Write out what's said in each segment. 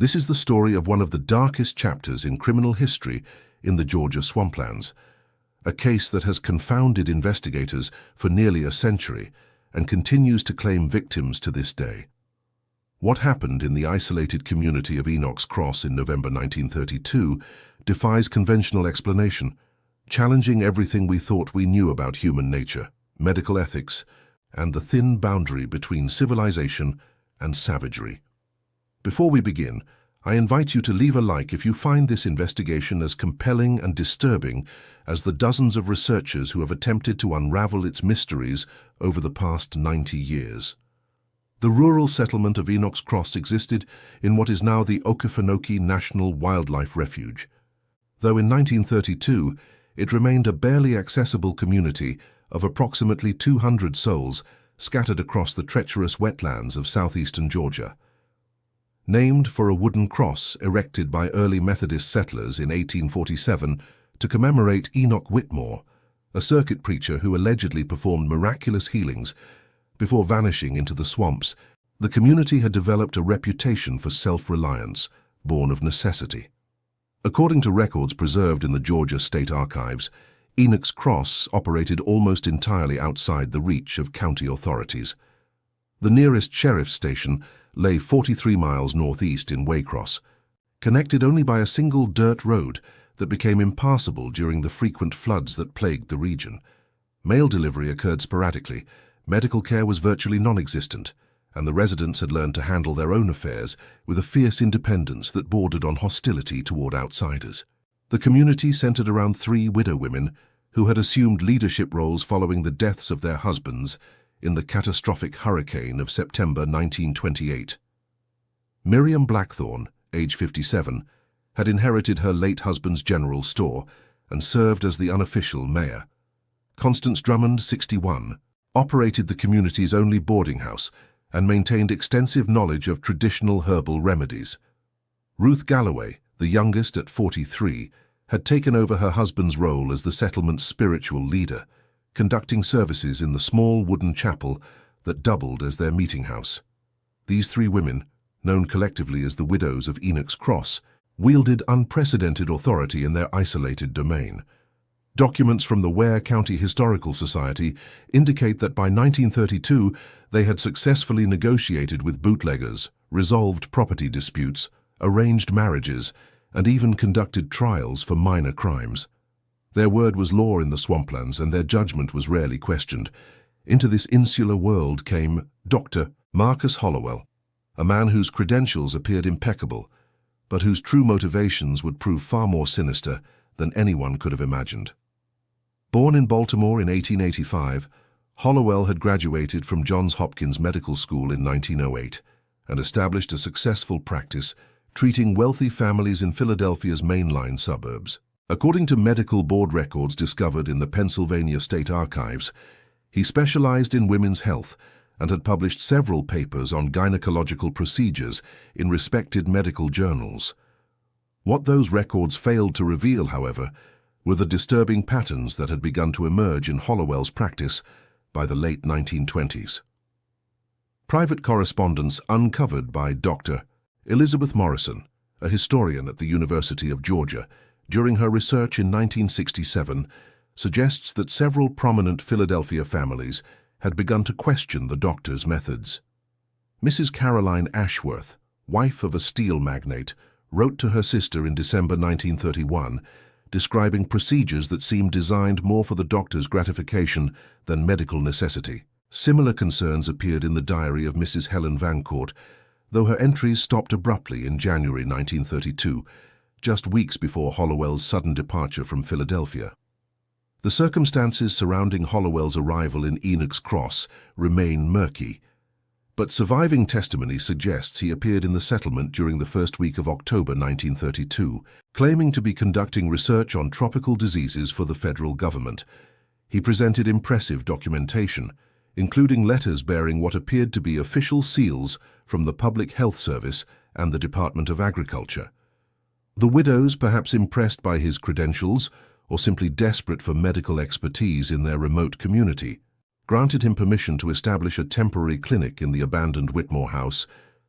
This is the story of one of the darkest chapters in criminal history in the Georgia Swamplands, a case that has confounded investigators for nearly a century and continues to claim victims to this day. What happened in the isolated community of Enoch's Cross in November 1932 defies conventional explanation, challenging everything we thought we knew about human nature, medical ethics, and the thin boundary between civilization and savagery. Before we begin, I invite you to leave a like if you find this investigation as compelling and disturbing as the dozens of researchers who have attempted to unravel its mysteries over the past 90 years. The rural settlement of Enoch's Cross existed in what is now the Okefenokee National Wildlife Refuge. Though in 1932, it remained a barely accessible community of approximately 200 souls scattered across the treacherous wetlands of southeastern Georgia. Named for a wooden cross erected by early Methodist settlers in 1847 to commemorate Enoch Whitmore, a circuit preacher who allegedly performed miraculous healings before vanishing into the swamps, the community had developed a reputation for self-reliance, born of necessity. According to records preserved in the Georgia State Archives, Enoch's Cross operated almost entirely outside the reach of county authorities. The nearest sheriff's station lay 43 miles northeast in Waycross, connected only by a single dirt road that became impassable during the frequent floods that plagued the region. Mail delivery occurred sporadically, medical care was virtually non-existent, and the residents had learned to handle their own affairs with a fierce independence that bordered on hostility toward outsiders. The community centered around 3 widow women who had assumed leadership roles following the deaths of their husbands in the catastrophic hurricane of September 1928. Miriam Blackthorne, age 57, had inherited her late husband's general store and served as the unofficial mayor. Constance Drummond, 61, operated the community's only boarding house and maintained extensive knowledge of traditional herbal remedies. Ruth Galloway, the youngest at 43, had taken over her husband's role as the settlement's spiritual leader, conducting services in the small wooden chapel that doubled as their meeting house. These 3 women, known collectively as the Widows of Enoch's Cross, wielded unprecedented authority in their isolated domain. Documents from the Ware County Historical Society indicate that by 1932 they had successfully negotiated with bootleggers, resolved property disputes, arranged marriages, and even conducted trials for minor crimes. Their word was law in the Swamplands, and their judgment was rarely questioned. Into this insular world came Dr. Marcus Hollowell, a man whose credentials appeared impeccable, but whose true motivations would prove far more sinister than anyone could have imagined. Born in Baltimore in 1885, Hollowell had graduated from Johns Hopkins Medical School in 1908 and established a successful practice treating wealthy families in Philadelphia's mainline suburbs. According to medical board records discovered in the Pennsylvania State Archives, he specialized in women's health and had published several papers on gynecological procedures in respected medical journals. What those records failed to reveal, however, were the disturbing patterns that had begun to emerge in Hollowell's practice by the late 1920s. Private correspondence uncovered by Dr. Elizabeth Morrison, a historian at the University of Georgia, during her research in 1967, suggests that several prominent Philadelphia families had begun to question the doctor's methods. Mrs. Caroline Ashworth, wife of a steel magnate, wrote to her sister in December 1931, describing procedures that seemed designed more for the doctor's gratification than medical necessity. Similar concerns appeared in the diary of Mrs. Helen Vancourt, though her entries stopped abruptly in January 1932, just weeks before Hollowell's sudden departure from Philadelphia. The circumstances surrounding Hollowell's arrival in Enoch's Cross remain murky, but surviving testimony suggests he appeared in the settlement during the first week of October 1932, claiming to be conducting research on tropical diseases for the federal government. He presented impressive documentation, including letters bearing what appeared to be official seals from the Public Health Service and the Department of Agriculture. The widows, perhaps impressed by his credentials or simply desperate for medical expertise in their remote community, granted him permission to establish a temporary clinic in the abandoned Whitmore house,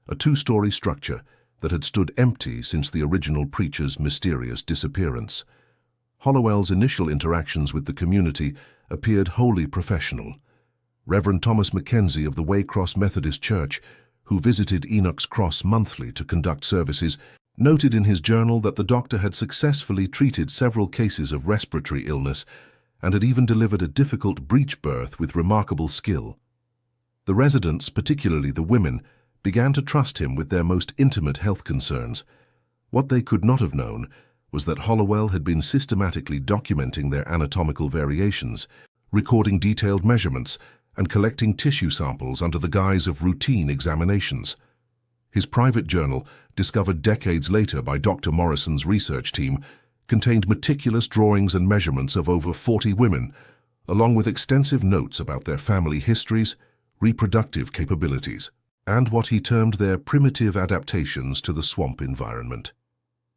a 2-story structure that had stood empty since the original preacher's mysterious disappearance. Hollowell's initial interactions with the community appeared wholly professional. Reverend Thomas Mackenzie of the Waycross Methodist Church, who visited Enoch's Cross monthly to conduct services, noted in his journal that the doctor had successfully treated several cases of respiratory illness and had even delivered a difficult breech birth with remarkable skill. The residents, particularly the women, began to trust him with their most intimate health concerns. What they could not have known was that Hollowell had been systematically documenting their anatomical variations, recording detailed measurements, and collecting tissue samples under the guise of routine examinations. His private journal, discovered decades later by Dr. Morrison's research team, contained meticulous drawings and measurements of over 40 women, along with extensive notes about their family histories, reproductive capabilities, and what he termed their primitive adaptations to the swamp environment.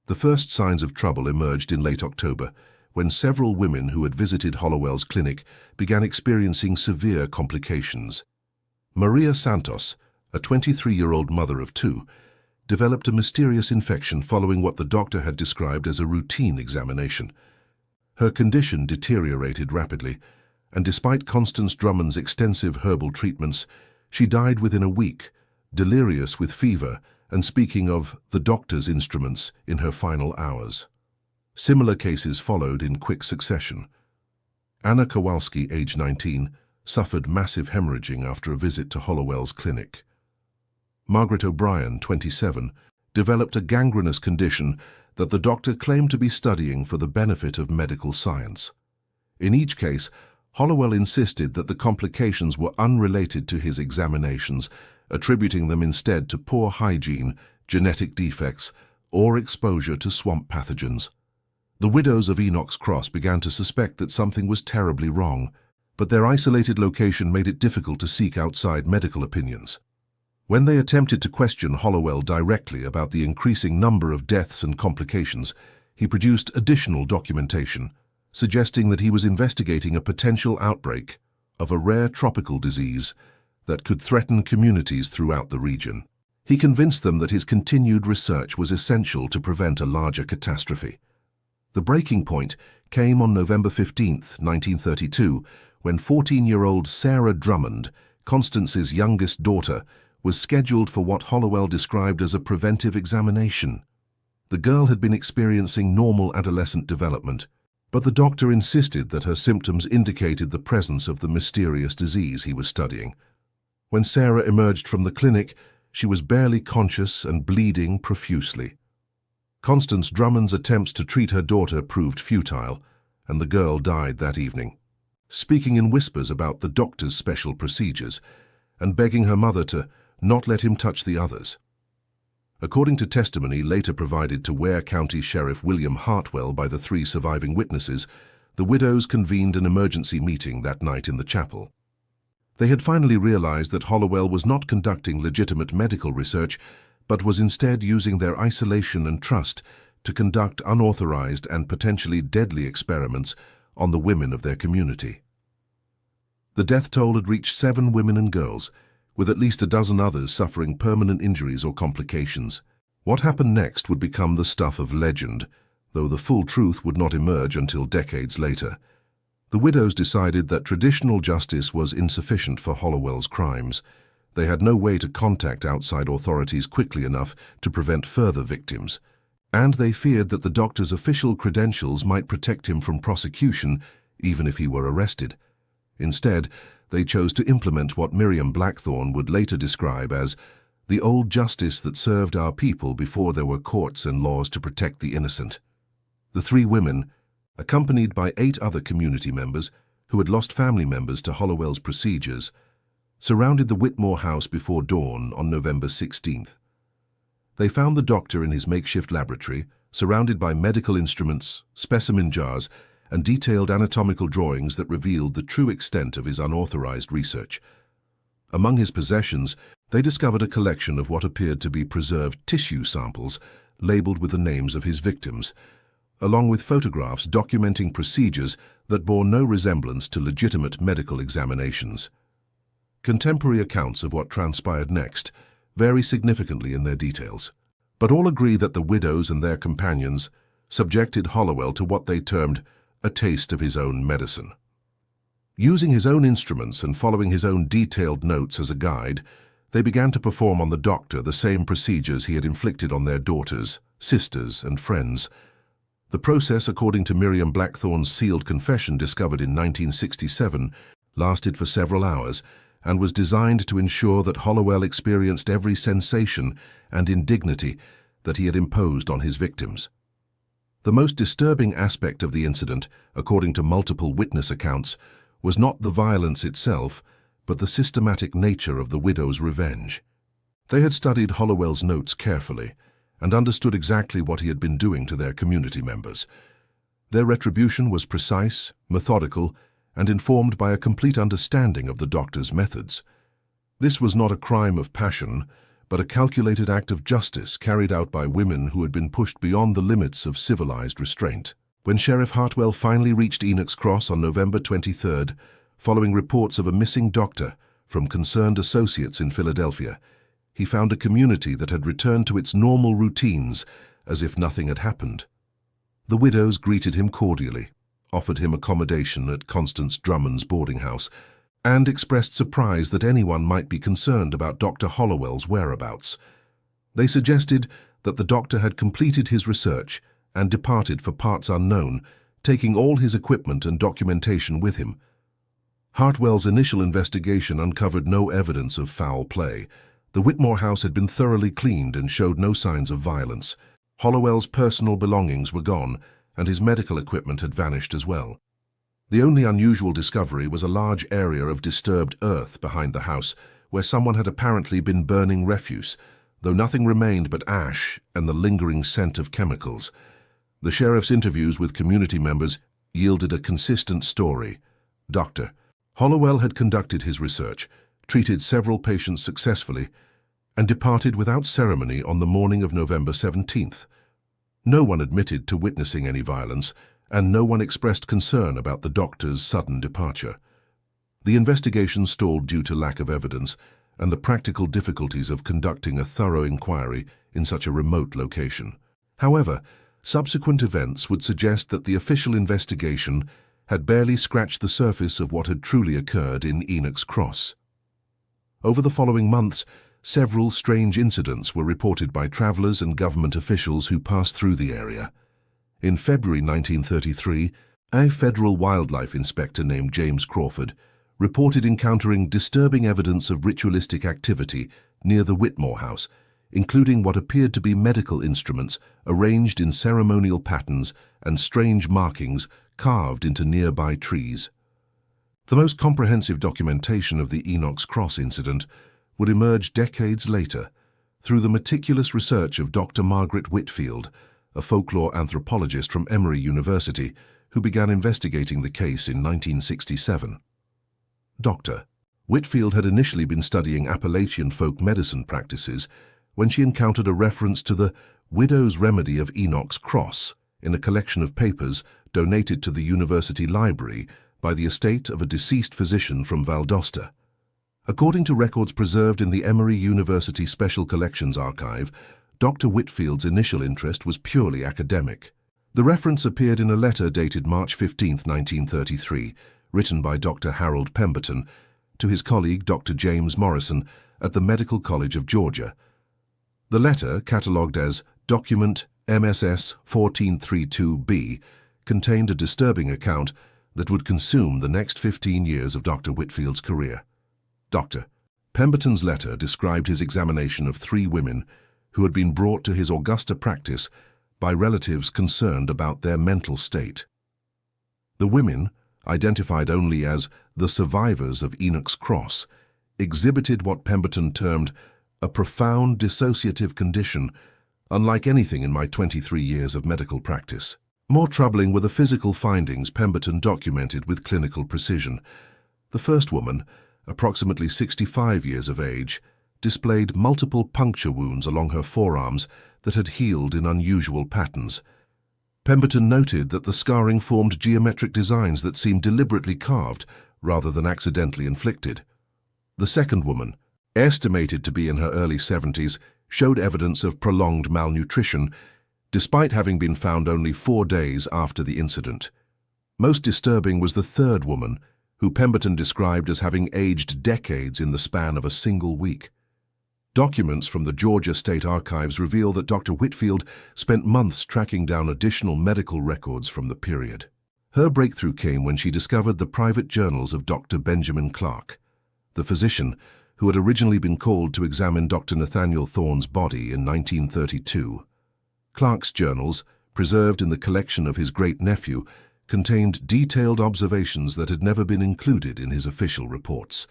The first signs of trouble emerged in late October, when several women who had visited Hollowell's clinic began experiencing severe complications. Maria Santos, a 23-year-old mother of two, developed a mysterious infection following what the doctor had described as a routine examination. Her condition deteriorated rapidly, and despite Constance Drummond's extensive herbal treatments, she died within a week, delirious with fever and speaking of the doctor's instruments in her final hours. Similar cases followed in quick succession. Anna Kowalski, age 19, suffered massive hemorrhaging after a visit to Hollowell's clinic. Margaret O'Brien, 27, developed a gangrenous condition that the doctor claimed to be studying for the benefit of medical science. In each case, Hollowell insisted that the complications were unrelated to his examinations, attributing them instead to poor hygiene, genetic defects, or exposure to swamp pathogens. The widows of Enoch's Cross began to suspect that something was terribly wrong, but their isolated location made it difficult to seek outside medical opinions. When they attempted to question Hollowell directly about the increasing number of deaths and complications, he produced additional documentation, suggesting that he was investigating a potential outbreak of a rare tropical disease that could threaten communities throughout the region. He convinced them that his continued research was essential to prevent a larger catastrophe. The breaking point came on November 15, 1932, when 14-year-old Sarah Drummond, Constance's youngest daughter, was scheduled for what Hollowell described as a preventive examination. The girl had been experiencing normal adolescent development, but the doctor insisted that her symptoms indicated the presence of the mysterious disease he was studying. When Sarah emerged from the clinic, she was barely conscious and bleeding profusely. Constance Drummond's attempts to treat her daughter proved futile, and the girl died that evening. Speaking in whispers about the doctor's special procedures, and begging her mother to not let him touch the others. According to testimony later provided to Ware County Sheriff William Hartwell by the three surviving witnesses, the widows convened an emergency meeting that night in the chapel. They had finally realized that Hollowell was not conducting legitimate medical research, but was instead using their isolation and trust to conduct unauthorized and potentially deadly experiments on the women of their community. The death toll had reached 7 women and girls, with at least a dozen others suffering permanent injuries or complications. What happened next would become the stuff of legend, though the full truth would not emerge until decades later. The widows decided that traditional justice was insufficient for Hollowell's crimes. They had no way to contact outside authorities quickly enough to prevent further victims, and they feared that the doctor's official credentials might protect him from prosecution even if he were arrested. Instead, they chose to implement what Miriam Blackthorne would later describe as the old justice that served our people before there were courts and laws to protect the innocent. The 3 women, accompanied by 8 other community members who had lost family members to Hollowell's procedures, surrounded the Whitmore house before dawn on November 16th. They found the doctor in his makeshift laboratory, surrounded by medical instruments, specimen jars, and detailed anatomical drawings that revealed the true extent of his unauthorized research. Among his possessions, they discovered a collection of what appeared to be preserved tissue samples labeled with the names of his victims, along with photographs documenting procedures that bore no resemblance to legitimate medical examinations. Contemporary accounts of what transpired next vary significantly in their details. But all agree that the widows and their companions subjected Hollowell to what they termed a taste of his own medicine. Using his own instruments and following his own detailed notes as a guide, they began to perform on the doctor the same procedures he had inflicted on their daughters, sisters, and friends. The process, according to Miriam Blackthorne's sealed confession discovered in 1967, lasted for several hours and was designed to ensure that Hollowell experienced every sensation and indignity that he had imposed on his victims. The most disturbing aspect of the incident, according to multiple witness accounts, was not the violence itself, but the systematic nature of the widow's revenge. They had studied Hollowell's notes carefully and understood exactly what he had been doing to their community members. Their retribution was precise, methodical, and informed by a complete understanding of the doctor's methods. This was not a crime of passion, but a calculated act of justice carried out by women who had been pushed beyond the limits of civilized restraint. When Sheriff Hartwell finally reached Enoch's Cross on November 23rd, following reports of a missing doctor from concerned associates in Philadelphia, he found a community that had returned to its normal routines as if nothing had happened. The widows greeted him cordially, offered him accommodation at Constance Drummond's boarding house, and expressed surprise that anyone might be concerned about Dr. Hollowell's whereabouts. They suggested that the doctor had completed his research and departed for parts unknown, taking all his equipment and documentation with him. Hartwell's initial investigation uncovered no evidence of foul play. The Whitmore house had been thoroughly cleaned and showed no signs of violence. Hollowell's personal belongings were gone, and his medical equipment had vanished as well. The only unusual discovery was a large area of disturbed earth behind the house, where someone had apparently been burning refuse, though nothing remained but ash and the lingering scent of chemicals. The sheriff's interviews with community members yielded a consistent story. Dr. Hollowell had conducted his research, treated several patients successfully, and departed without ceremony on the morning of November 17th. No one admitted to witnessing any violence, and no one expressed concern about the doctor's sudden departure. The investigation stalled due to lack of evidence and the practical difficulties of conducting a thorough inquiry in such a remote location. However, subsequent events would suggest that the official investigation had barely scratched the surface of what had truly occurred in Enoch's Cross. Over the following months, several strange incidents were reported by travelers and government officials who passed through the area. In February 1933, a federal wildlife inspector named James Crawford reported encountering disturbing evidence of ritualistic activity near the Whitmore house, including what appeared to be medical instruments arranged in ceremonial patterns and strange markings carved into nearby trees. The most comprehensive documentation of the Enoch's Cross incident would emerge decades later through the meticulous research of Dr. Margaret Whitfield, a folklore anthropologist from Emory University, who began investigating the case in 1967. Dr. Whitfield had initially been studying Appalachian folk medicine practices when she encountered a reference to the widow's remedy of Enoch's Cross in a collection of papers donated to the university library by the estate of a deceased physician from Valdosta. According to records preserved in the Emory University Special Collections Archive, Dr. Whitfield's initial interest was purely academic. The reference appeared in a letter dated March 15, 1933, written by Dr. Harold Pemberton to his colleague Dr. James Morrison at the Medical College of Georgia. The letter, catalogued as Document MSS 1432B, contained a disturbing account that would consume the next 15 years of Dr. Whitfield's career. Dr. Pemberton's letter described his examination of 3 women who had been brought to his Augusta practice by relatives concerned about their mental state. The women, identified only as the survivors of Enoch's Cross, exhibited what Pemberton termed a profound dissociative condition, unlike anything in my 23 years of medical practice. More troubling were the physical findings Pemberton documented with clinical precision. The first woman, approximately 65 years of age, displayed multiple puncture wounds along her forearms that had healed in unusual patterns. Pemberton noted that the scarring formed geometric designs that seemed deliberately carved rather than accidentally inflicted. The second woman, estimated to be in her early 70s, showed evidence of prolonged malnutrition, despite having been found only 4 days after the incident. Most disturbing was the third woman, who Pemberton described as having aged decades in the span of a single week. Documents from the Georgia State Archives reveal that Dr. Whitfield spent months tracking down additional medical records from the period. Her breakthrough came when she discovered the private journals of Dr. Benjamin Clark, the physician who had originally been called to examine Dr. Nathaniel Thorne's body in 1932. Clark's journals, preserved in the collection of his great-nephew, contained detailed observations that had never been included in his official reports.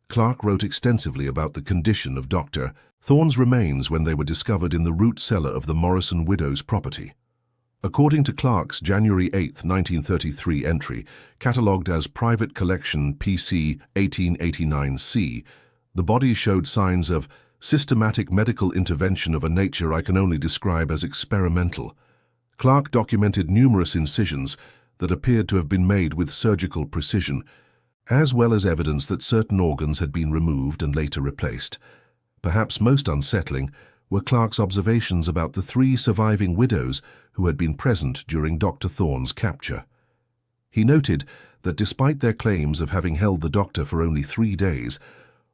Clark wrote extensively about the condition of Dr. Thorne's remains when they were discovered in the root cellar of the Morrison widow's property. According to Clark's January 8, 1933 entry, catalogued as Private Collection PC 1889C, the body showed signs of systematic medical intervention of a nature I can only describe as experimental. Clark documented numerous incisions that appeared to have been made with surgical precision, as well as evidence that certain organs had been removed and later replaced. Perhaps most unsettling were Clark's observations about the 3 surviving widows who had been present during Dr. Thorne's capture. He noted that despite their claims of having held the doctor for only 3 days,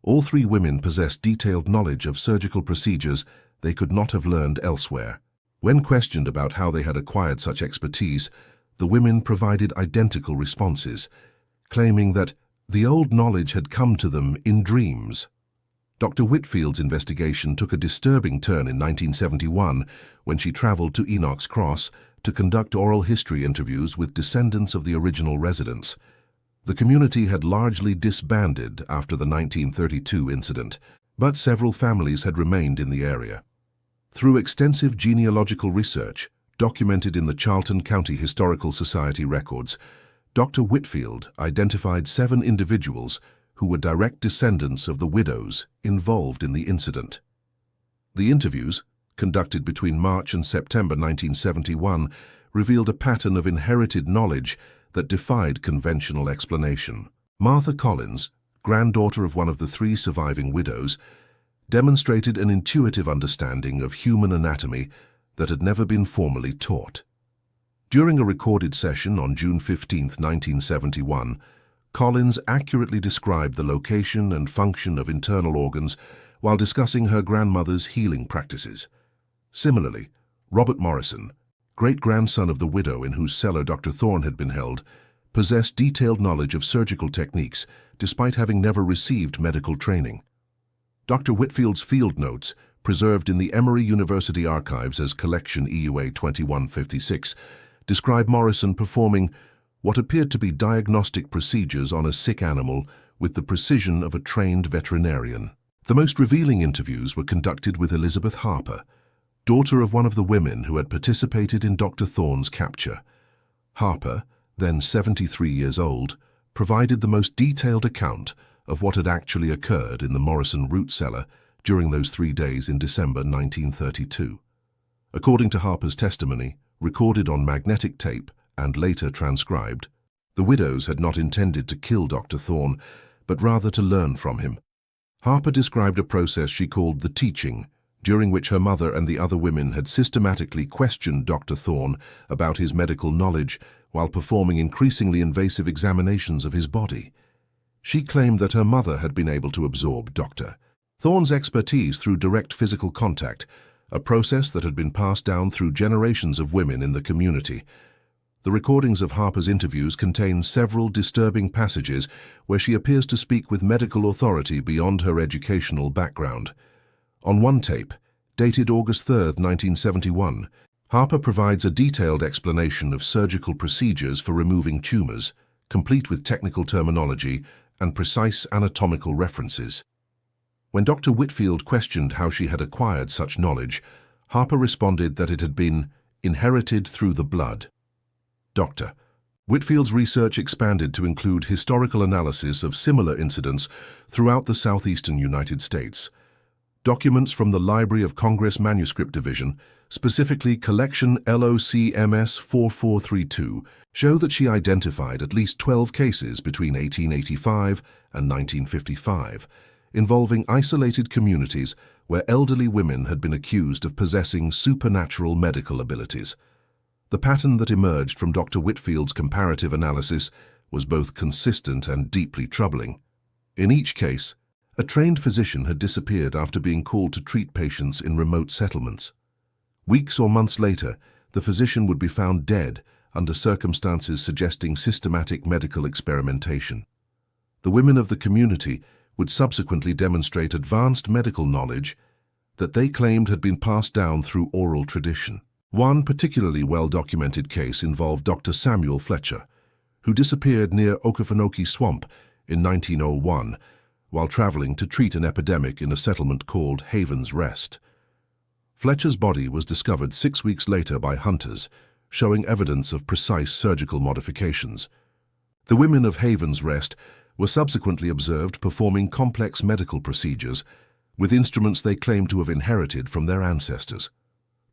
all 3 women possessed detailed knowledge of surgical procedures they could not have learned elsewhere. When questioned about how they had acquired such expertise, the women provided identical responses, claiming that the old knowledge had come to them in dreams. Dr. Whitfield's investigation took a disturbing turn in 1971 when she traveled to Enoch's Cross to conduct oral history interviews with descendants of the original residents. The community had largely disbanded after the 1932 incident, but several families had remained in the area. Through extensive genealogical research, documented in the Charlton County Historical Society records, Dr. Whitfield identified 7 individuals who were direct descendants of the widows involved in the incident. The interviews, conducted between March and September 1971, revealed a pattern of inherited knowledge that defied conventional explanation. Martha Collins, granddaughter of one of the 3 surviving widows, demonstrated an intuitive understanding of human anatomy that had never been formally taught. During a recorded session on June 15, 1971, Collins accurately described the location and function of internal organs while discussing her grandmother's healing practices. Similarly, Robert Morrison, great-grandson of the widow in whose cellar Dr. Thorne had been held, possessed detailed knowledge of surgical techniques despite having never received medical training. Dr. Whitfield's field notes, preserved in the Emory University Archives as Collection EUA 2156, describe Morrison performing what appeared to be diagnostic procedures on a sick animal with the precision of a trained veterinarian. The most revealing interviews were conducted with Elizabeth Harper, daughter of one of the women who had participated in Dr. Thorne's capture. Harper, then 73 years old, provided the most detailed account of what had actually occurred in the Morrison root cellar during those 3 days in December 1932. According to Harper's testimony, recorded on magnetic tape and later transcribed, the widows had not intended to kill Dr. Thorne, but rather to learn from him. Harper described a process she called the teaching, during which her mother and the other women had systematically questioned Dr. Thorne about his medical knowledge while performing increasingly invasive examinations of his body. She claimed that her mother had been able to absorb Dr. Thorne's expertise through direct physical contact, a process that had been passed down through generations of women in the community. The recordings of Harper's interviews contain several disturbing passages where she appears to speak with medical authority beyond her educational background. On one tape, dated August 3, 1971, Harper provides a detailed explanation of surgical procedures for removing tumors, complete with technical terminology and precise anatomical references. When Dr. Whitfield questioned how she had acquired such knowledge, Harper responded that it had been inherited through the blood. Dr. Whitfield's research expanded to include historical analysis of similar incidents throughout the southeastern United States. Documents from the Library of Congress Manuscript Division, specifically Collection LOCMS 4432, show that she identified at least 12 cases between 1885 and 1955, involving isolated communities where elderly women had been accused of possessing supernatural medical abilities. The pattern that emerged from Dr. Whitfield's comparative analysis was both consistent and deeply troubling. In each case, a trained physician had disappeared after being called to treat patients in remote settlements. Weeks or months later, the physician would be found dead under circumstances suggesting systematic medical experimentation. The women of the community would subsequently demonstrate advanced medical knowledge that they claimed had been passed down through oral tradition. One particularly well-documented case involved Dr. Samuel Fletcher, who disappeared near Okefenokee Swamp in 1901 while traveling to treat an epidemic in a settlement called Haven's Rest. Fletcher's body was discovered 6 weeks later by hunters, showing evidence of precise surgical modifications. The women of Haven's Rest were subsequently observed performing complex medical procedures with instruments they claimed to have inherited from their ancestors.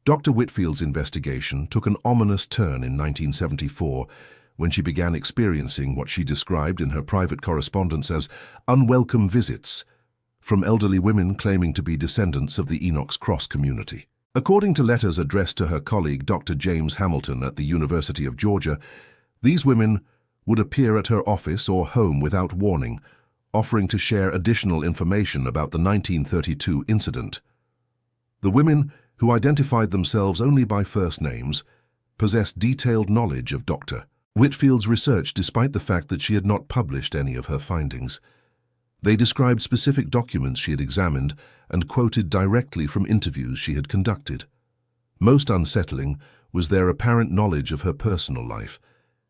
Dr. Whitfield's investigation took an ominous turn in 1974 when she began experiencing what she described in her private correspondence as unwelcome visits from elderly women claiming to be descendants of the Enoch's Cross community. According to letters addressed to her colleague Dr. James Hamilton at the University of Georgia, these women would appear at her office or home without warning, offering to share additional information about the 1932 incident. The women, who identified themselves only by first names, possessed detailed knowledge of Dr. Whitfield's research despite the fact that she had not published any of her findings. They described specific documents she had examined and quoted directly from interviews she had conducted. Most unsettling was their apparent knowledge of her personal life,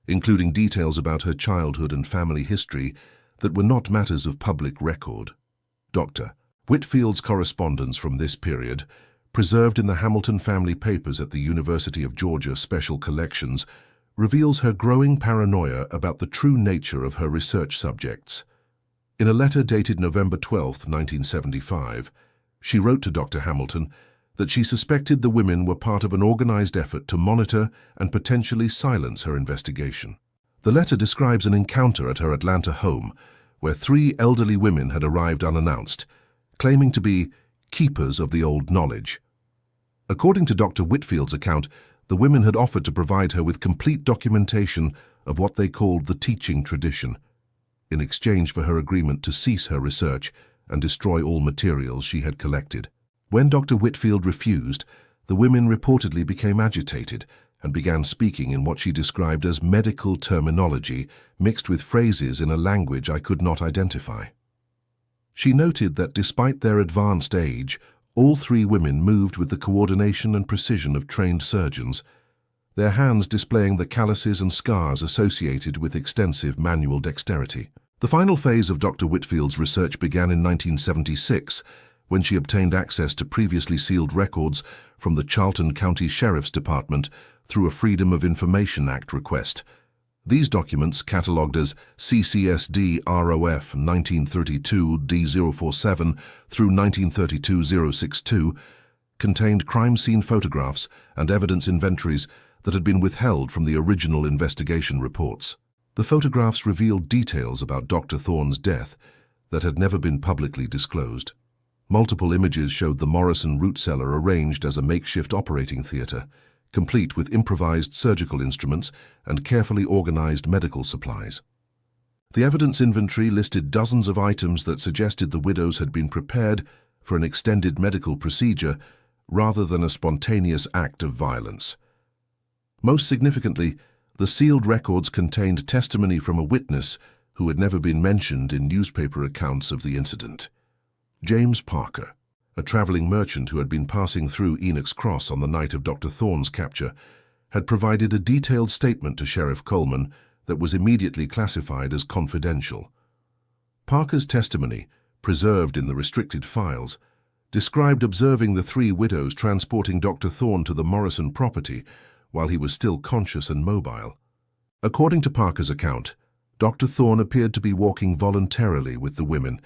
including details about her childhood and family history that were not matters of public record. Dr. Whitfield's correspondence from this period, preserved in the Hamilton family papers at the University of Georgia Special Collections, reveals her growing paranoia about the true nature of her research subjects. In a letter dated November 12, 1975, she wrote to Dr. Hamilton that she suspected the women were part of an organized effort to monitor and potentially silence her investigation. The letter describes an encounter at her Atlanta home where 3 elderly women had arrived unannounced, claiming to be keepers of the old knowledge. According to Dr. Whitfield's account, the women had offered to provide her with complete documentation of what they called the teaching tradition, in exchange for her agreement to cease her research and destroy all materials she had collected. When Dr. Whitfield refused, the women reportedly became agitated and began speaking in what she described as medical terminology mixed with phrases in a language I could not identify. She noted that despite their advanced age, all 3 women moved with the coordination and precision of trained surgeons, their hands displaying the calluses and scars associated with extensive manual dexterity. The final phase of Dr. Whitfield's research began in 1976, when she obtained access to previously sealed records from the Charlton County Sheriff's Department through a Freedom of Information Act request. These documents, catalogued as CCSD ROF 1932 D047 through 1932 062, contained crime scene photographs and evidence inventories that had been withheld from the original investigation reports. The photographs revealed details about Dr. Thorne's death that had never been publicly disclosed. Multiple images showed the Morrison root cellar arranged as a makeshift operating theater, complete with improvised surgical instruments and carefully organized medical supplies. The evidence inventory listed dozens of items that suggested the widows had been prepared for an extended medical procedure rather than a spontaneous act of violence. Most significantly, the sealed records contained testimony from a witness who had never been mentioned in newspaper accounts of the incident. James Parker, a traveling merchant who had been passing through Enoch's Cross on the night of Dr. Thorne's capture, had provided a detailed statement to Sheriff Coleman that was immediately classified as confidential. Parker's testimony, preserved in the restricted files, described observing the 3 widows transporting Dr. Thorne to the Morrison property while he was still conscious and mobile. According to Parker's account, Dr. Thorne appeared to be walking voluntarily with the women,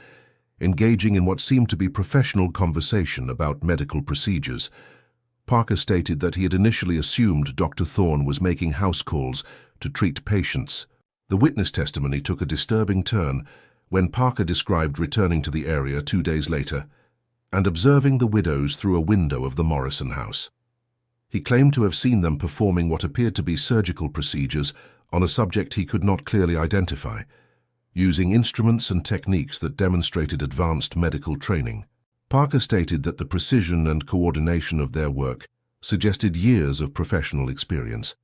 engaging in what seemed to be professional conversation about medical procedures. Parker stated that he had initially assumed Dr. Thorne was making house calls to treat patients. The witness testimony took a disturbing turn when Parker described returning to the area 2 days later and observing the widows through a window of the Morrison house. He claimed to have seen them performing what appeared to be surgical procedures on a subject he could not clearly identify, using instruments and techniques that demonstrated advanced medical training. Parker stated that the precision and coordination of their work suggested years of professional experience.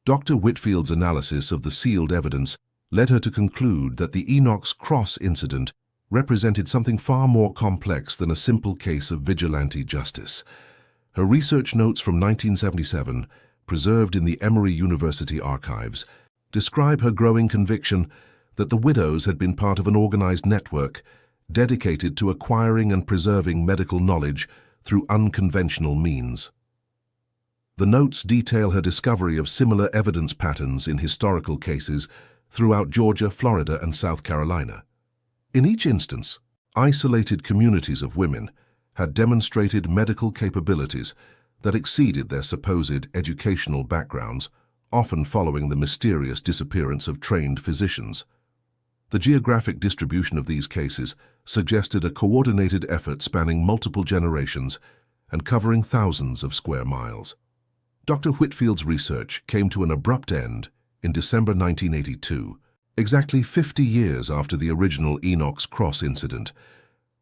Dr. Whitfield's analysis of the sealed evidence led her to conclude that the Enoch's Cross incident represented something far more complex than a simple case of vigilante justice. Her research notes from 1977, preserved in the Emory University archives, describe her growing conviction that the widows had been part of an organized network dedicated to acquiring and preserving medical knowledge through unconventional means. The notes detail her discovery of similar evidence patterns in historical cases throughout Georgia, Florida, and South Carolina. In each instance, isolated communities of women had demonstrated medical capabilities that exceeded their supposed educational backgrounds, often following the mysterious disappearance of trained physicians. The geographic distribution of these cases suggested a coordinated effort spanning multiple generations and covering thousands of square miles. Dr. Whitfield's research came to an abrupt end in December 1982, exactly 50 years after the original Enoch's Cross incident.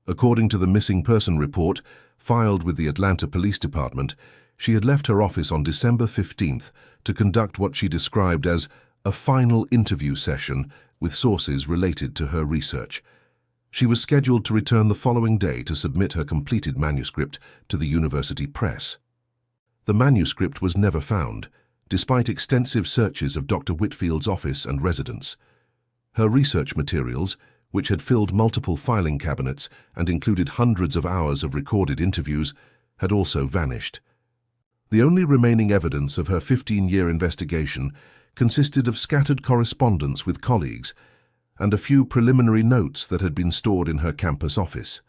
According to the missing person report filed with the Atlanta Police Department, she had left her office on December 15th to conduct what she described as a final interview session with sources related to her research. She was scheduled to return the following day to submit her completed manuscript to the university press. The manuscript was never found, despite extensive searches of Dr. Whitfield's office and residence. Her research materials, which had filled multiple filing cabinets and included hundreds of hours of recorded interviews, had also vanished. The only remaining evidence of her 15-year investigation consisted of scattered correspondence with colleagues and a few preliminary notes that had been stored in her campus office.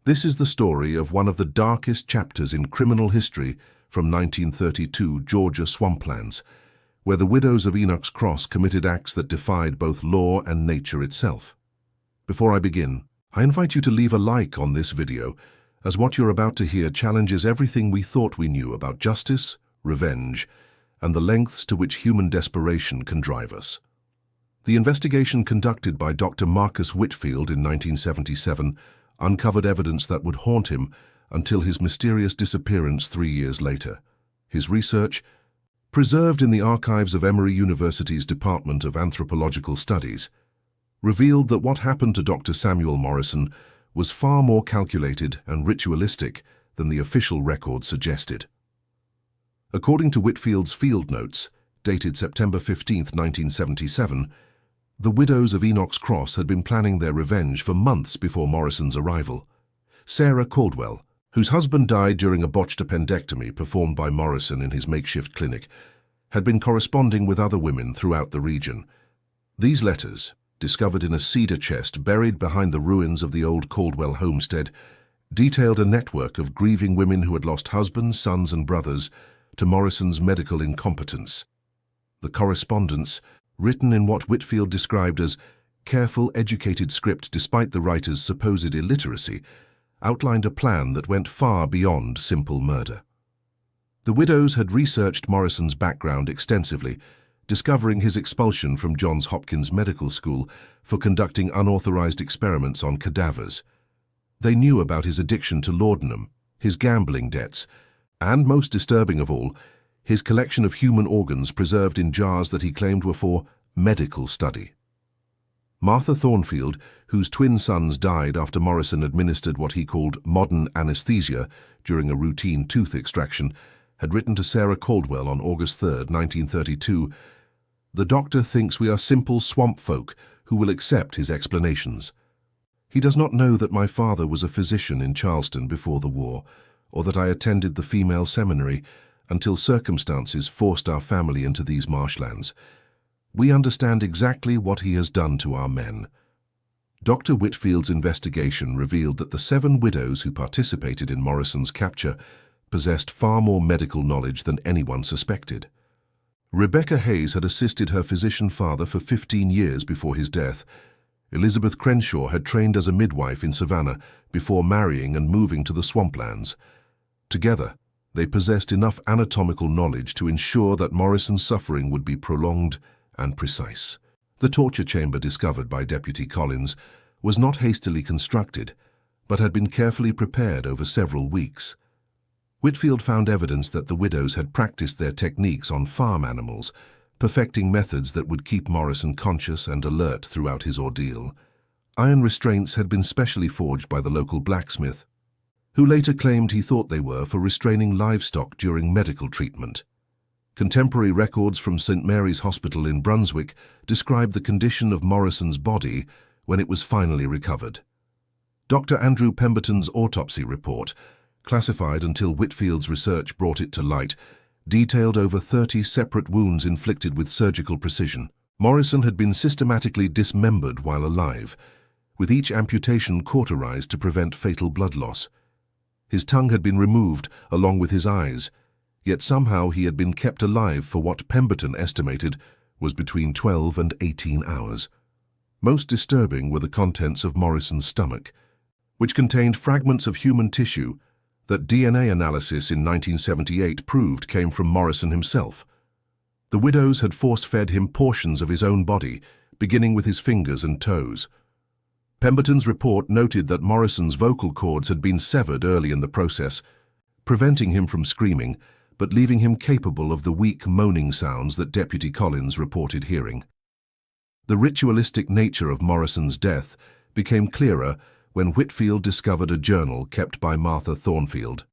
This is the story of one of the darkest chapters in criminal history from 1932 Georgia Swamplands, where the widows of Enoch's Cross committed acts that defied both law and nature itself. Before I begin, I invite you to leave a like on this video, as what you're about to hear challenges everything we thought we knew about justice, revenge, and the lengths to which human desperation can drive us. The investigation conducted by Dr. Marcus Whitfield in 1977 uncovered evidence that would haunt him until his mysterious disappearance 3 years later. His research, preserved in the archives of Emory University's Department of Anthropological Studies, revealed that what happened to Dr. Samuel Morrison was far more calculated and ritualistic than the official record suggested. According to Whitfield's field notes, dated September 15, 1977, the widows of Enoch's Cross had been planning their revenge for months before Morrison's arrival. Sarah Caldwell, whose husband died during a botched appendectomy performed by Morrison in his makeshift clinic, had been corresponding with other women throughout the region. These letters, discovered in a cedar chest buried behind the ruins of the old Caldwell homestead, detailed a network of grieving women who had lost husbands, sons, and brothers to Morrison's medical incompetence. The correspondence, written in what Whitfield described as careful, educated script despite the writer's supposed illiteracy, outlined a plan that went far beyond simple murder. The widows had researched Morrison's background extensively, discovering his expulsion from Johns Hopkins Medical School for conducting unauthorized experiments on cadavers. They knew about his addiction to laudanum, his gambling debts, and, most disturbing of all, his collection of human organs preserved in jars that he claimed were for medical study. Martha Thornfield, whose twin sons died after Morrison administered what he called modern anesthesia during a routine tooth extraction, had written to Sarah Caldwell on August 3, 1932, "The doctor thinks we are simple swamp folk who will accept his explanations. He does not know that my father was a physician in Charleston before the war, or that I attended the female seminary until circumstances forced our family into these marshlands. We understand exactly what he has done to our men." Dr. Whitfield's investigation revealed that the 7 widows who participated in Morrison's capture possessed far more medical knowledge than anyone suspected. Rebecca Hayes had assisted her physician father for 15 years before his death, Elizabeth Crenshaw had trained as a midwife in Savannah before marrying and moving to the Swamplands. Together, they possessed enough anatomical knowledge to ensure that Morrison's suffering would be prolonged and precise. The torture chamber discovered by Deputy Collins was not hastily constructed, but had been carefully prepared over several weeks. Whitfield found evidence that the widows had practiced their techniques on farm animals, perfecting methods that would keep Morrison conscious and alert throughout his ordeal. Iron restraints had been specially forged by the local blacksmith, who later claimed he thought they were for restraining livestock during medical treatment. Contemporary records from St. Mary's Hospital in Brunswick describe the condition of Morrison's body when it was finally recovered. Dr. Andrew Pemberton's autopsy report, classified until Whitfield's research brought it to light, detailed over 30 separate wounds inflicted with surgical precision. Morrison had been systematically dismembered while alive, with each amputation cauterized to prevent fatal blood loss. His tongue had been removed along with his eyes, yet somehow he had been kept alive for what Pemberton estimated was between 12 and 18 hours. Most disturbing were the contents of Morrison's stomach, which contained fragments of human tissue that DNA analysis in 1978 proved came from Morrison himself. The widows had force-fed him portions of his own body, beginning with his fingers and toes. Pemberton's report noted that Morrison's vocal cords had been severed early in the process, preventing him from screaming, but leaving him capable of the weak moaning sounds that Deputy Collins reported hearing. The ritualistic nature of Morrison's death became clearer when Whitfield discovered a journal kept by Martha Thornfield.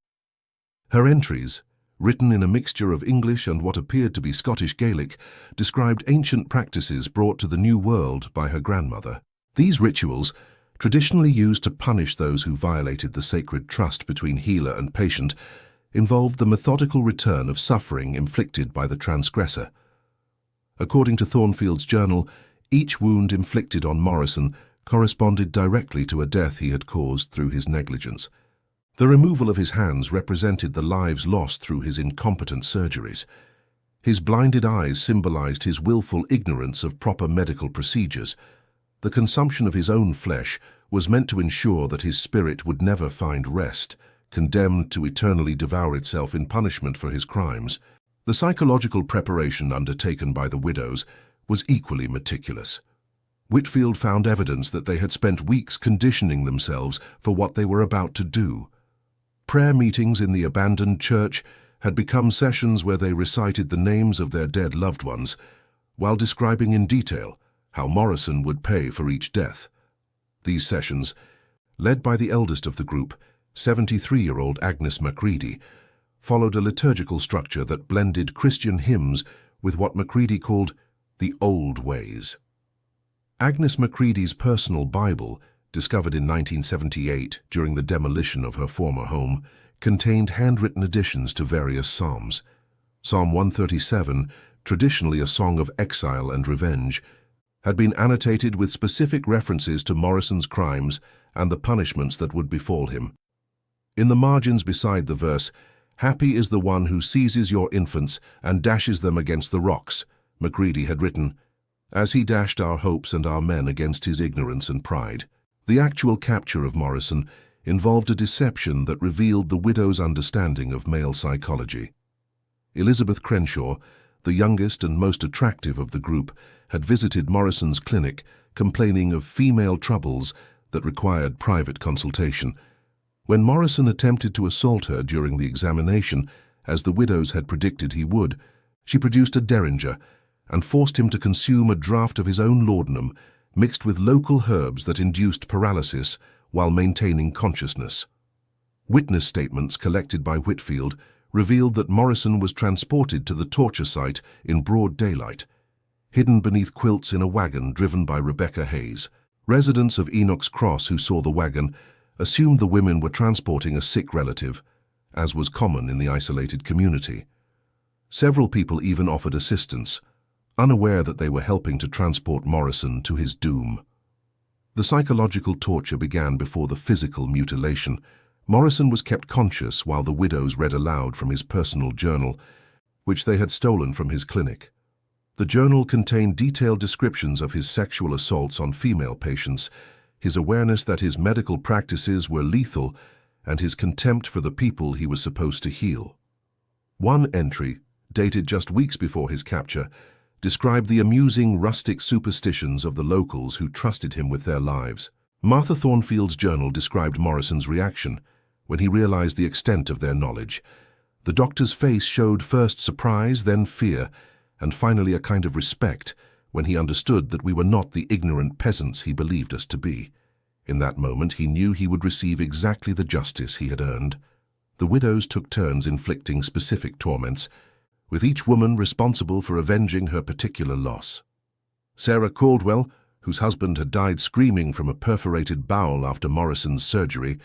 Her entries, written in a mixture of English and what appeared to be Scottish Gaelic, described ancient practices brought to the New World by her grandmother. These rituals, traditionally used to punish those who violated the sacred trust between healer and patient, involved the methodical return of suffering inflicted by the transgressor. According to Thornfield's journal, each wound inflicted on Morrison corresponded directly to a death he had caused through his negligence. The removal of his hands represented the lives lost through his incompetent surgeries. His blinded eyes symbolized his willful ignorance of proper medical procedures. The consumption of his own flesh was meant to ensure that his spirit would never find rest, condemned to eternally devour itself in punishment for his crimes. The psychological preparation undertaken by the widows was equally meticulous. Whitfield found evidence that they had spent weeks conditioning themselves for what they were about to do. Prayer meetings in the abandoned church had become sessions where they recited the names of their dead loved ones, while describing in detail how Morrison would pay for each death. These sessions, led by the eldest of the group, 73-year-old Agnes Macready, followed a liturgical structure that blended Christian hymns with what Macready called the old ways. Agnes Macready's personal Bible, discovered in 1978 during the demolition of her former home, contained handwritten additions to various psalms. Psalm 137, traditionally a song of exile and revenge, had been annotated with specific references to Morrison's crimes and the punishments that would befall him. In the margins beside the verse, "Happy is the one who seizes your infants and dashes them against the rocks," Macready had written, "as he dashed our hopes and our men against his ignorance and pride." The actual capture of Morrison involved a deception that revealed the widow's understanding of male psychology. Elizabeth Crenshaw, the youngest and most attractive of the group, had visited Morrison's clinic, complaining of female troubles that required private consultation. When Morrison attempted to assault her during the examination, as the widows had predicted he would, she produced a derringer and forced him to consume a draught of his own laudanum mixed with local herbs that induced paralysis while maintaining consciousness. Witness statements collected by Whitfield revealed that Morrison was transported to the torture site in broad daylight, hidden beneath quilts in a wagon driven by Rebecca Hayes. Residents of Enoch's Cross who saw the wagon assumed the women were transporting a sick relative, as was common in the isolated community. Several people even offered assistance, unaware that they were helping to transport Morrison to his doom. The psychological torture began before the physical mutilation. Morrison was kept conscious while the widows read aloud from his personal journal, which they had stolen from his clinic. The journal contained detailed descriptions of his sexual assaults on female patients, his awareness that his medical practices were lethal, and his contempt for the people he was supposed to heal. One entry, dated just weeks before his capture, described the amusing rustic superstitions of the locals who trusted him with their lives. Martha Thornfield's journal described Morrison's reaction when he realized the extent of their knowledge. The doctor's face showed first surprise, then fear, and finally a kind of respect when he understood that we were not the ignorant peasants he believed us to be. In that moment, he knew he would receive exactly the justice he had earned. The widows took turns inflicting specific torments, with each woman responsible for avenging her particular loss. Sarah Caldwell, whose husband had died screaming from a perforated bowel after Morrison's surgery,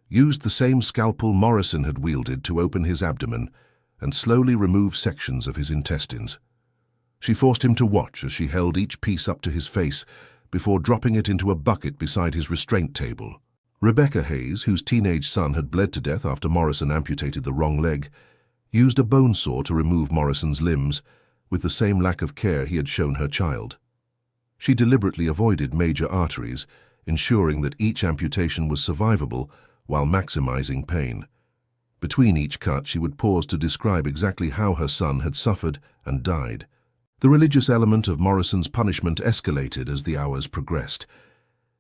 used the same scalpel Morrison had wielded to open his abdomen and slowly remove sections of his intestines. She forced him to watch as she held each piece up to his face before dropping it into a bucket beside his restraint table. Rebecca Hayes, whose teenage son had bled to death after Morrison amputated the wrong leg, used a bone saw to remove Morrison's limbs with the same lack of care he had shown her child. She deliberately avoided major arteries, ensuring that each amputation was survivable while maximizing pain. Between each cut, she would pause to describe exactly how her son had suffered and died. The religious element of Morrison's punishment escalated as the hours progressed.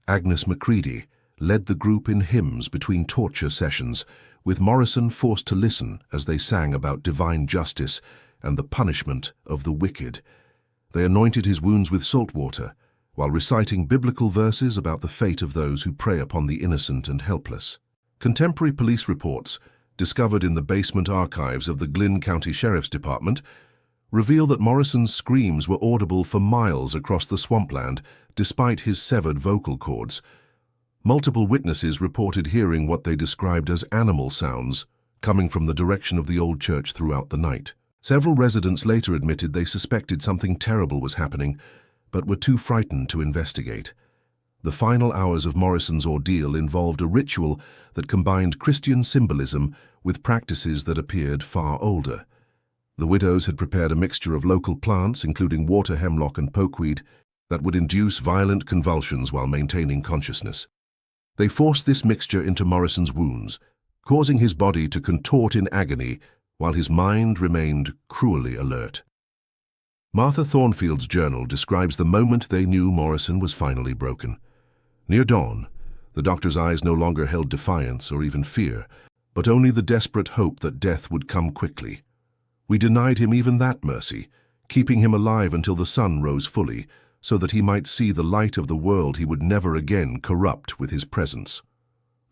Agnes Macready led the group in hymns between torture sessions, with Morrison forced to listen as they sang about divine justice and the punishment of the wicked. They anointed his wounds with salt water, while reciting biblical verses about the fate of those who prey upon the innocent and helpless. Contemporary police reports, discovered in the basement archives of the Glynn County Sheriff's Department, reveal that Morrison's screams were audible for miles across the swampland, despite his severed vocal cords. Multiple witnesses reported hearing what they described as animal sounds, coming from the direction of the old church throughout the night. Several residents later admitted they suspected something terrible was happening, but were too frightened to investigate. The final hours of Morrison's ordeal involved a ritual that combined Christian symbolism with practices that appeared far older. The widows had prepared a mixture of local plants, including water hemlock and pokeweed, that would induce violent convulsions while maintaining consciousness. They forced this mixture into Morrison's wounds, causing his body to contort in agony while his mind remained cruelly alert. Martha Thornfield's journal describes the moment they knew Morrison was finally broken. Near dawn, the doctor's eyes no longer held defiance or even fear, but only the desperate hope that death would come quickly. We denied him even that mercy, keeping him alive until the sun rose fully, so that he might see the light of the world he would never again corrupt with his presence.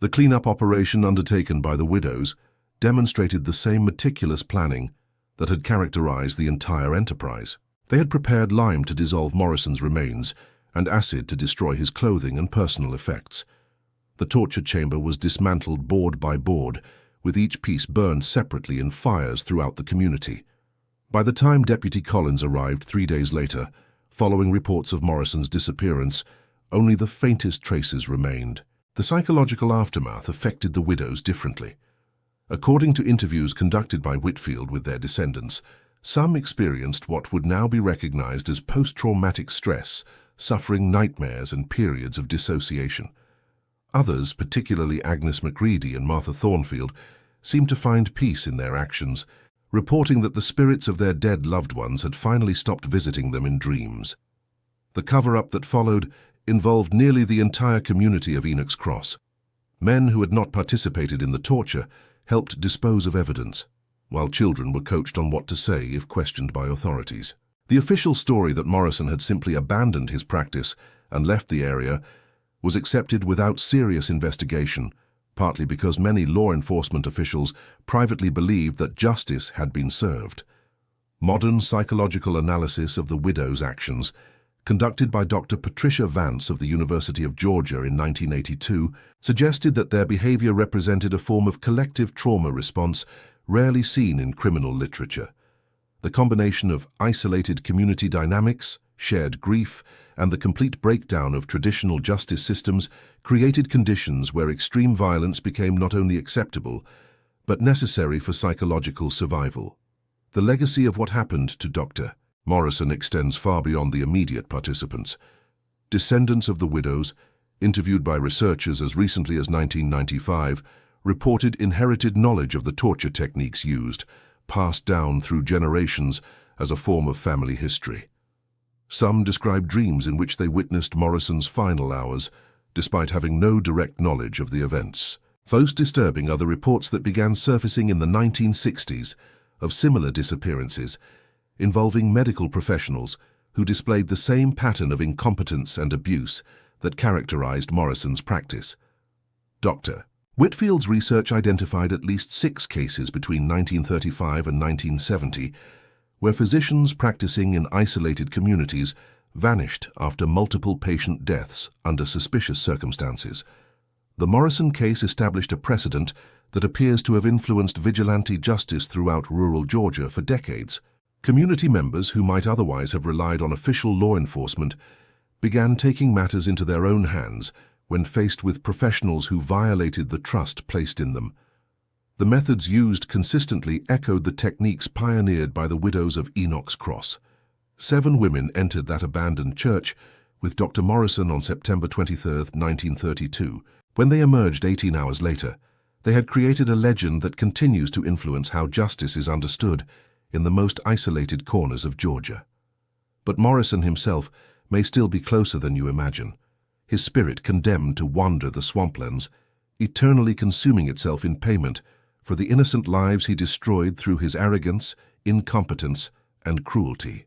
The cleanup operation undertaken by the widows demonstrated the same meticulous planning that had characterized the entire enterprise. They had prepared lime to dissolve Morrison's remains and acid to destroy his clothing and personal effects. The torture chamber was dismantled board by board, with each piece burned separately in fires throughout the community. By the time Deputy Collins arrived 3 days later, following reports of Morrison's disappearance, only the faintest traces remained. The psychological aftermath affected the widows differently. According to interviews conducted by Whitfield with their descendants, some experienced what would now be recognized as post-traumatic stress, suffering nightmares and periods of dissociation. Others, particularly Agnes Macready and Martha Thornfield, seemed to find peace in their actions, reporting that the spirits of their dead loved ones had finally stopped visiting them in dreams. The cover-up that followed involved nearly the entire community of Enoch's Cross. Men who had not participated in the torture helped dispose of evidence, while children were coached on what to say if questioned by authorities. The official story that Morrison had simply abandoned his practice and left the area was accepted without serious investigation, partly because many law enforcement officials privately believed that justice had been served. Modern psychological analysis of the widow's actions, conducted by Dr. Patricia Vance of the University of Georgia in 1982, suggested that their behavior represented a form of collective trauma response rarely seen in criminal literature. The combination of isolated community dynamics, shared grief, and the complete breakdown of traditional justice systems created conditions where extreme violence became not only acceptable, but necessary for psychological survival. The legacy of what happened to Dr. Morrison extends far beyond the immediate participants. Descendants of the widows, interviewed by researchers as recently as 1995, reported inherited knowledge of the torture techniques used, passed down through generations as a form of family history. Some describe dreams in which they witnessed Morrison's final hours, despite having no direct knowledge of the events. Most disturbing are the reports that began surfacing in the 1960s of similar disappearances, involving medical professionals who displayed the same pattern of incompetence and abuse that characterized Morrison's practice. Dr. Whitfield's research identified at least 6 cases between 1935 and 1970 where physicians practicing in isolated communities vanished after multiple patient deaths under suspicious circumstances. The Morrison case established a precedent that appears to have influenced vigilante justice throughout rural Georgia for decades. Community members who might otherwise have relied on official law enforcement began taking matters into their own hands when faced with professionals who violated the trust placed in them. The methods used consistently echoed the techniques pioneered by the widows of Enoch's Cross. 7 women entered that abandoned church with Dr. Morrison on September 23, 1932. When they emerged 18 hours later, they had created a legend that continues to influence how justice is understood in the most isolated corners of Georgia. But Morrison himself may still be closer than you imagine, his spirit condemned to wander the swamplands, eternally consuming itself in payment for the innocent lives he destroyed through his arrogance, incompetence, and cruelty.